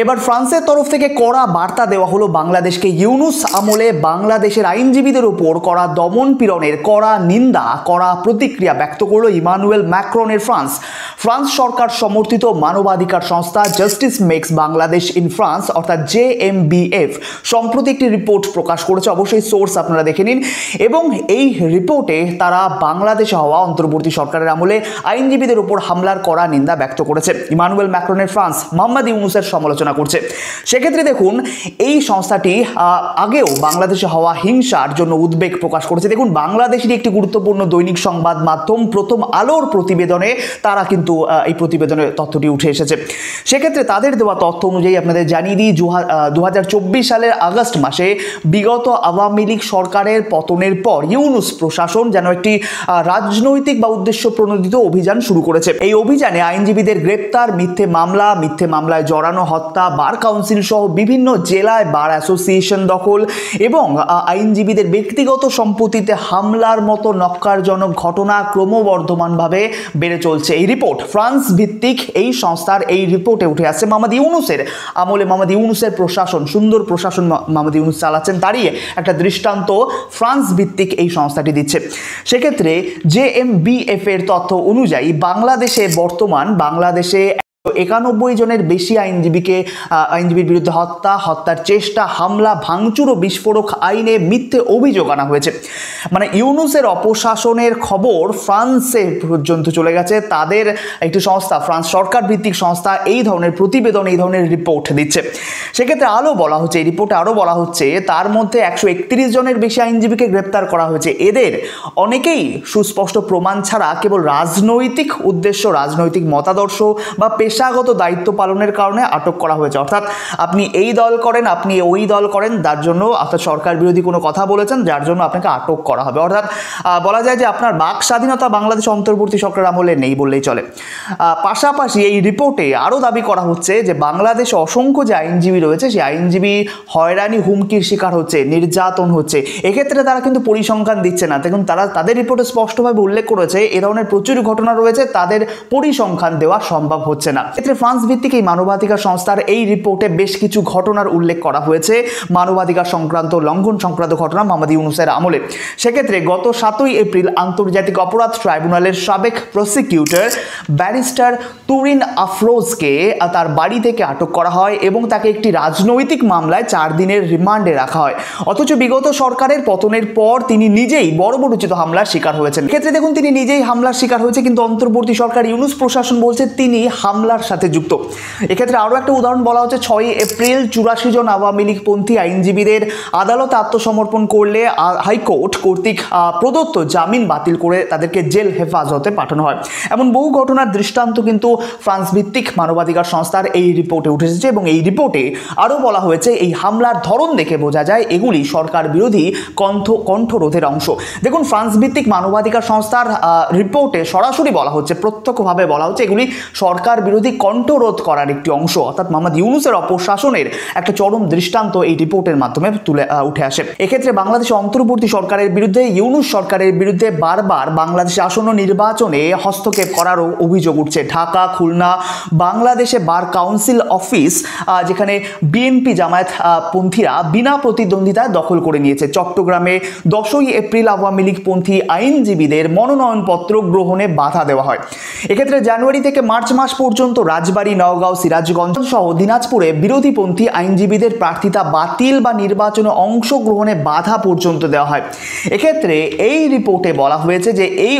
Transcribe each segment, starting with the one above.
এবার ফ্রান্সের তরফ থেকে কড়া বার্তা দেওয়া হলো বাংলাদেশকে। ইউনূস আমলে বাংলাদেশের আইনজীবীদের উপর করা দমন পীড়নের কড়া নিন্দা, কড়া প্রতিক্রিয়া ব্যক্ত করল ইমানুয়েল ম্যাক্রনের ফ্রান্স সরকার সমর্থিত মানবাধিকার সংস্থা justice makers Bangladesh in France অর্থাৎ JMBF সম্প্রতি একটি রিপোর্ট প্রকাশ করেছে। অবশ্যই সোর্স আপনারা দেখে নিন। এবং এই রিপোর্টে তারা বাংলাদেশে হওয়া অন্তর্বর্তী সরকারের আমলে আইনজীবীদের উপর হামলার কড়া নিন্দা ব্যক্ত করেছে। ইমানুয়েল ম্যাক্রনের ফ্রান্স মোহাম্মদ ইউনূসের সমালোচনা করছে। সেক্ষেত্রে দেখুন, এই সংস্থাটি আগেও বাংলাদেশে হওয়া হিংসার জন্য উদ্বেগ প্রকাশ করেছে। দেখুন, বাংলাদেশের একটি গুরুত্বপূর্ণ দৈনিক সংবাদ মাধ্যম প্রথম আলোর প্রতিবেদনে তারা কিন্তু এই প্রতিবেদনের তথ্যটি উঠে এসেছে। সেক্ষেত্রে তাদের দেওয়া তথ্য অনুযায়ী আপনাদের জানিয়ে দিই, 2024 সালের আগস্ট মাসে বিগত আওয়ামী লীগ সরকারের পতনের পর ইউনূস প্রশাসন যেন একটি রাজনৈতিক বা উদ্দেশ্য প্রণোদিত অভিযান শুরু করেছে। এই অভিযানে আইনজীবীদের গ্রেপ্তার, মিথ্যে মামলায় জড়ানো, হত্যা, বার কাউন্সিল সহ বিভিন্ন জেলায় বার অ্যাসোসিয়েশন দখল এবং আইনজীবীদের ব্যক্তিগত সম্পত্তিতে হামলার মতো নক্কারজনক ঘটনা ক্রমবর্ধমানভাবে বেড়ে চলছে। এই রিপোর্ট ফ্রান্স ভিত্তিক এই সংস্থার এই রিপোর্টে উঠে আসছে। মোহাম্মদ ইউনূসের আমলে মোহাম্মদ ইউনূসের প্রশাসন, সুন্দর প্রশাসন মোহাম্মদ ইউনূস চালাচ্ছেন, তারই একটা দৃষ্টান্ত ফ্রান্স ভিত্তিক এই সংস্থাটি দিচ্ছে। সেক্ষেত্রে JMBF এর তথ্য অনুযায়ী বাংলাদেশে 91 জনের বেশি আইনজীবীর বিরুদ্ধে হত্যার চেষ্টা, হামলা, ভাঙচুর ও বিস্ফোরক আইনে মিথ্যে অভিযোগ আনা হয়েছে। মানে ইউনূসের অপশাসনের খবর ফ্রান্সে পর্যন্ত চলে গেছে। তাদের একটি সংস্থা, ফ্রান্স সরকার ভিত্তিক সংস্থা, এই ধরনের প্রতিবেদন, এই ধরনের রিপোর্ট দিচ্ছে। সেক্ষেত্রে এই রিপোর্টে আরও বলা হচ্ছে তার মধ্যে 131 জনের বেশি আইনজীবীকে গ্রেপ্তার করা হয়েছে। এদের অনেকেই সুস্পষ্ট প্রমাণ ছাড়া কেবল রাজনৈতিক উদ্দেশ্য, রাজনৈতিক মতাদর্শ বা পেশাগত দায়িত্ব পালনের কারণে আটক করা হয়েছে। অর্থাৎ আপনি এই দল করেন, আপনি ওই দল করেন, তার জন্য অর্থাৎ সরকার বিরোধী কোনো কথা বলেছেন, যার জন্য আপনাকে আটক করা হবে। অর্থাৎ বলা যায় যে আপনার বাক স্বাধীনতা বাংলাদেশ অন্তর্বর্তী সরকার আমলে নেই বললেই চলে। পাশাপাশি এই রিপোর্টে আরও দাবি করা হচ্ছে যে বাংলাদেশে অসংখ্য যে আইনজীবী রয়েছে, সেই আইনজীবী হয়রানি, হুমকির শিকার হচ্ছে, নির্যাতন হচ্ছে। এক্ষেত্রে তারা কিন্তু পরিসংখ্যান দিচ্ছে না। দেখুন, তাদের রিপোর্টে স্পষ্টভাবে উল্লেখ করেছে এ ধরনের প্রচুর ঘটনা রয়েছে, তাদের পরিসংখ্যান দেওয়া সম্ভব হচ্ছে না। ক্ষেত্রে ফ্রান্স ভিত্তিক এই মানবাধিকার সংস্থার এই রিপোর্টে বেশ কিছু ঘটনার উল্লেখ করা হয়েছে, মানবাধিকার সংক্রান্ত, লঙ্ঘন সংক্রান্ত ঘটনা মোহাম্মদ ইউনূসের আমলে। সেক্ষেত্রে গত 7 এপ্রিল আন্তর্জাতিক অপরাধ ট্রাইব্যুনালের সাবেক প্রসিকিউটর ব্যারিস্টার তুরিন আফরোজকে তার বাড়ি থেকে আটক করা হয় এবং তাকে একটি রাজনৈতিক মামলায় 4 দিনের রিমান্ডে রাখা হয়। অথচ বিগত সরকারের পতনের পর তিনি নিজেই বর্বরোচিত হামলার শিকার হয়েছেন। ক্ষেত্রে দেখুন, তিনি নিজেই হামলার শিকার হয়েছে, কিন্তু অন্তর্বর্তী সরকার ইউনূস প্রশাসন বলছে তিনি হামলার সাথে যুক্ত। এক্ষেত্রে আরও একটা উদাহরণ বলা হচ্ছে, 6 এপ্রিল 84 জন আওয়ামী লীগপন্থী আইনজীবীদের আদালতে আত্মসমর্পণ করলে হাইকোর্ট কর্তৃক প্রদত্ত জামিন বাতিল করে তাদেরকে জেল হেফাজতে পাঠানো হয়। এমন বহু ঘটনার দৃষ্টান্ত কিন্তু ফ্রান্স ভিত্তিক মানবাধিকার সংস্থার এই রিপোর্টে উঠে এসেছে। এবং এই রিপোর্টে আরও বলা হয়েছে এই হামলার ধরন দেখে বোঝা যায় এগুলি সরকার বিরোধী কণ্ঠরোধের অংশ। দেখুন, ফ্রান্স ভিত্তিক মানবাধিকার সংস্থার রিপোর্টে সরাসরি বলা হচ্ছে, প্রত্যক্ষভাবে বলা হচ্ছে এগুলি সরকার বিরোধী কণ্ঠরোধ করার একটি অংশ। অর্থাৎ মোহাম্মদ ইউনূসের অপশাসনের একটা চরম দৃষ্টান্ত এই রিপোর্টের মাধ্যমে উঠে আসে। এক্ষেত্রে বাংলাদেশের অন্তর্বর্তী সরকারের বিরুদ্ধে, ইউনূস সরকারের বিরুদ্ধে বারবার বাংলাদেশে আসন্ন নির্বাচনে হস্তক্ষেপ করারও অভিযোগ উঠছে। ঢাকা, খুলনা, বাংলাদেশে বার কাউন্সিল অফিস যেখানে বিএনপি জামায়াত পন্থীরা বিনা প্রতিদ্বন্দ্বিতায় দখল করে নিয়েছে। চট্টগ্রামে 10 এপ্রিল আওয়ামী লীগপন্থী আইনজীবীদের মনোনয়নপত্র গ্রহণে বাধা দেওয়া হয়। এক্ষেত্রে জানুয়ারি থেকে মার্চ মাস পর্যন্ত রাজবাড়ী, নওগাঁও, সিরাজগঞ্জ সহ দিনাজপুরে বিরোধীপন্থী আইনজীবীদের প্রার্থিতা বাতিল বা নির্বাচনে অংশগ্রহণে বাধা পর্যন্ত দেওয়া হয়। এক্ষেত্রে এই রিপোর্টে বলা হয়েছে যে এই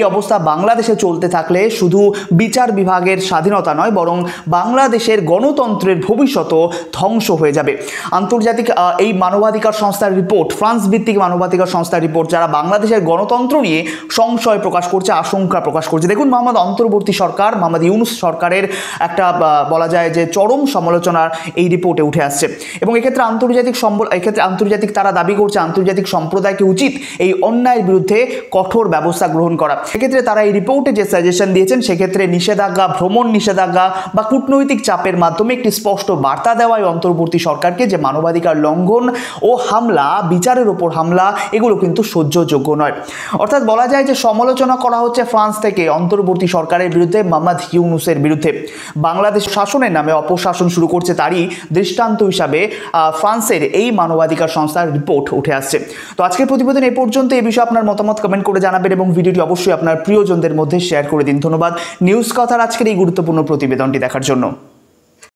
অবস্থা বাংলাদেশে চলতে থাকলে শুধু বিচার বিভাগের স্বাধীনতা নয়, বরং বাংলাদেশের গণতন্ত্রের ভবিষ্যৎও ধ্বংস হয়ে যাবে। আন্তর্জাতিক এই মানবাধিকার সংস্থার রিপোর্ট, ফ্রান্স ভিত্তিক মানবাধিকার সংস্থার রিপোর্ট, যারা বাংলাদেশের গণতন্ত্র নিয়ে সংশয় প্রকাশ করছে, আশঙ্কা প্রকাশ করছে। দেখুন, অন্তর্বর্তী সরকার, মোহাম্মদ ইউনূস সরকারের একটা বলা যায় যে চরম সমালোচনা এই রিপোর্টে উঠে আসছে। এবং এক্ষেত্রে আন্তর্জাতিক তারা দাবি করছে আন্তর্জাতিক সম্প্রদায়কে উচিত এই অন্যায়ের বিরুদ্ধে কঠোর ব্যবস্থা গ্রহণ করা। সেক্ষেত্রে তারা এই রিপোর্টে যে সাজেশন দিয়েছেন, সেক্ষেত্রে নিষেধাজ্ঞা, ভ্রমণ নিষেধাজ্ঞা বা কূটনৈতিক চাপের মাধ্যমে একটি স্পষ্ট বার্তা দেওয়ায় অন্তর্বর্তী সরকারকে যে মানবাধিকার লঙ্ঘন ও হামলা, বিচারের ওপর হামলা, এগুলো কিন্তু সহ্যযোগ্য নয়। অর্থাৎ বলা যায় যে সমালোচনা করা হচ্ছে ফ্রান্স থেকে অন্তর্বর্তী সরকারের বিরুদ্ধে, মোহাম্মদ ইউনুসের বিরুদ্ধে। বাংলাদেশ শাসনের নামে অপশাসন শুরু করছে, তারই দৃষ্টান্ত হিসাবে ফ্রান্সের এই মানবাধিকার সংস্থার রিপোর্ট উঠে আসছে। তো আজকের প্রতিবেদন এই পর্যন্ত। এই বিষয়ে আপনার মতামত কমেন্ট করে জানাবেন এবং ভিডিওটি অবশ্যই আপনার প্রিয়জনদের মধ্যে শেয়ার করে দিন। ধন্যবাদ নিউজ কথার আজকের এই গুরুত্বপূর্ণ প্রতিবেদনটি দেখার জন্য।